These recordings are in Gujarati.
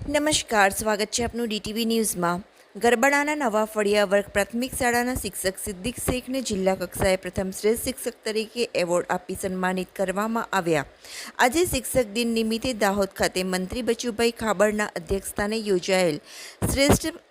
નમસ્કાર, સ્વાગત છે આપનું ડીટીવી ન્યૂઝમાં। ગરબાડાના નવા ફળિયા વર્ગ પ્રાથમિક શાળાના શિક્ષક સિદ્દીક શેખને જિલ્લા કક્ષાએ પ્રથમ શ્રેષ્ઠ શિક્ષક તરીકે એવોર્ડ આપી સન્માનિત કરવામાં આવ્યા। આજે શિક્ષક દિન નિમિત્તે દાહોદ ખાતે મંત્રી બચુભાઈ ખાબડના અધ્યક્ષસ્થાને યોજાયેલ શ્રેષ્ઠ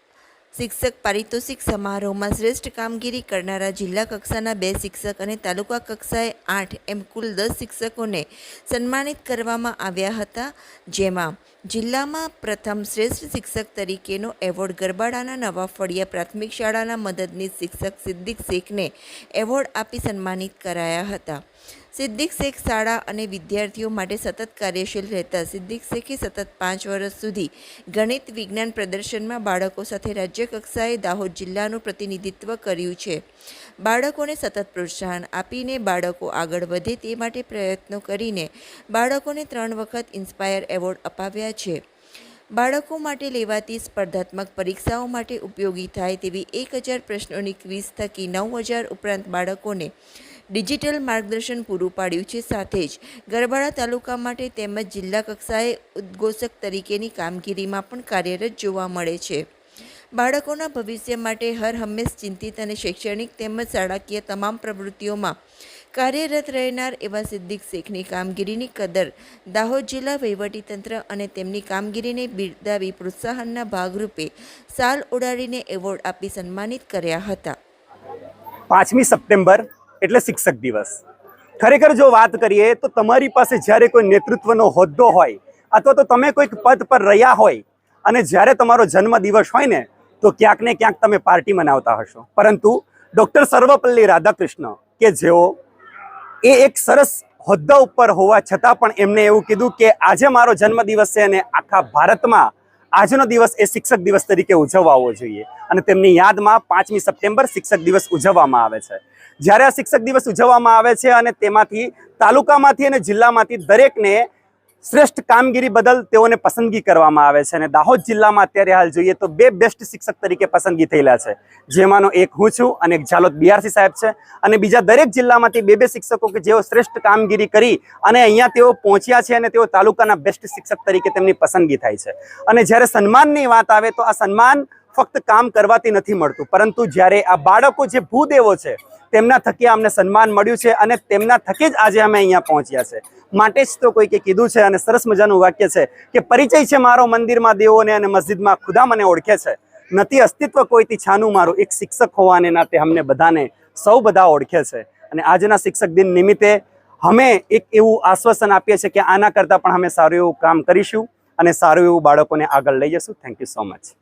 શિક્ષક પારિતોષિક સમારોહમાં શ્રેષ્ઠ કામગીરી કરનારા જિલ્લા કક્ષાના 2 શિક્ષક અને તાલુકા કક્ષાએ 8 એમ કુલ 10 શિક્ષકોને સન્માનિત કરવામાં આવ્યા હતા, જેમાં જિલ્લામાં પ્રથમ શ્રેષ્ઠ શિક્ષક તરીકેનો એવોર્ડ ગરબાડાના નવા ફળિયા પ્રાથમિક શાળાના મદદનીશ શિક્ષક સિદ્દીક શેખને એવોર્ડ આપી સન્માનિત કરાયા હતા। સિદ્દીક શેખ શાળા અને વિદ્યાર્થીઓ માટે સતત કાર્યશીલ રહેતા સિદ્દીક શેખે સતત 5 વર્ષ સુધી ગણિત વિજ્ઞાન પ્રદર્શનમાં બાળકો સાથે રાજ્ય કક્ષાએ દાહોદ જિલ્લાનું પ્રતિનિધિત્વ કર્યું છે। બાળકોને સતત પ્રોત્સાહન આપીને બાળકો આગળ વધે તે માટે પ્રયત્નો કરીને બાળકોને 3 વખત ઇન્સ્પાયર એવોર્ડ અપાવ્યા છે। બાળકો માટે લેવાતી સ્પર્ધાત્મક પરીક્ષાઓ માટે ઉપયોગી થાય તેવી 1000 પ્રશ્નોની ક્વિઝ થકી 9000 ઉપરાંત બાળકોને ડિજિટલ માર્ગદર્શન પૂરું પાડ્યું છે। સાથે જ ગરબાડા તાલુકા માટે તેમજ જિલ્લા કક્ષાએ ઉદ્ઘોષક તરીકેની કામગીરીમાં પણ કાર્યરત જોવા મળે છે। બાળકોના ભવિષ્ય માટે હર હંમેશ ચિંતિત અને શૈક્ષણિક તેમજ શાળાકીય તમામ પ્રવૃત્તિઓમાં કાર્યરત રહેનાર એવા સિદ્દીક શેખની કામગીરીની કદર દાહોદ જિલ્લા વહીવટીતંત્ર અને તેમની કામગીરીને બિરદાવી પ્રોત્સાહનના ભાગરૂપે સાલ ઉડાડીને એવોર્ડ આપી સન્માનિત કર્યા હતા। 5મી સપ્ટેમ્બર એટલે શિક્ષક દિવસ। ખરેખર જો વાત કરીએ તો તમારી પાસે જ્યારે કોઈ નેતૃત્વનો હોદ્દો હોય અથવા તો તમે કોઈક પદ પર રહ્યા હોય અને જ્યારે તમારો જન્મદિવસ હોય ને તો ક્યાંક ને ક્યાંક તમે પાર્ટી મનાવતા હશો, પરંતુ ડૉક્ટર સર્વપલ્લી રાધાકૃષ્ણ કે જેઓ એક સરસ હોદ્દા ઉપર હોવા છતાં પણ એમને એવું કીધું કે આજે મારો જન્મદિવસ છે અને આખા ભારતમાં આજનો દિવસ એ શિક્ષક દિવસ તરીકે ઉજવવો જોઈએ અને તેમની યાદમાં 5મી સપ્ટેમ્બર શિક્ષક દિવસ ઉજવવામાં આવે છે। જ્યારે આ શિક્ષક દિવસ ઉજવવામાં આવે છે અને તેમાંથી તાલુકામાંથી અને જિલ્લામાંથી દરેકને શ્રેષ્ઠ કામગીરી બદલ તેઓને પસંદગી કરવામાં આવે છે અને દાહોદ જિલ્લામાં અત્યારે હાલ જોઈએ તો 2 બેસ્ટ શિક્ષક તરીકે પસંદગી થયેલા છે, જેમાંનો એક હું છું અને એક ઝાલોદ બીઆરસી સાહેબ છે અને બીજા દરેક જિલ્લામાંથી 2 શિક્ષકો કે જેઓ શ્રેષ્ઠ કામગીરી કરી અને અહીંયા તેઓ પહોંચ્યા છે અને તેઓ તાલુકાના બેસ્ટ શિક્ષક તરીકે તેમની પસંદગી થાય છે। અને જ્યારે સન્માનની વાત આવે તો આ સન્માન ફક્ત કામ કરવાથી નથી મળતું, પરંતુ જ્યારે આ બાળકો જે ભૂદેવો છે તેમના થકી અમને સન્માન મળ્યું છે અને તેમના થકી જ આજે અમે અહીંયા પહોંચ્યા છે। માટે જ તો કોઈકે કીધું છે અને સરસ મજાનું વાક્ય છે કે પરિચય છે મારો મંદિરમાં દેવોને અને મસ્જિદમાં ખુદા મને ઓળખે છે, નથી અસ્તિત્વ કોઈથી છાનું મારું, એક શિક્ષક હોવાને નાતે અમને બધાને સૌ બધા ઓળખે છે। અને આજના શિક્ષક દિન નિમિત્તે અમે એક એવું આશ્વાસન આપીએ છીએ કે આના કરતાં પણ અમે સારું એવું કામ કરીશું અને સારું એવું બાળકોને આગળ લઈ જશું। Thank you so much.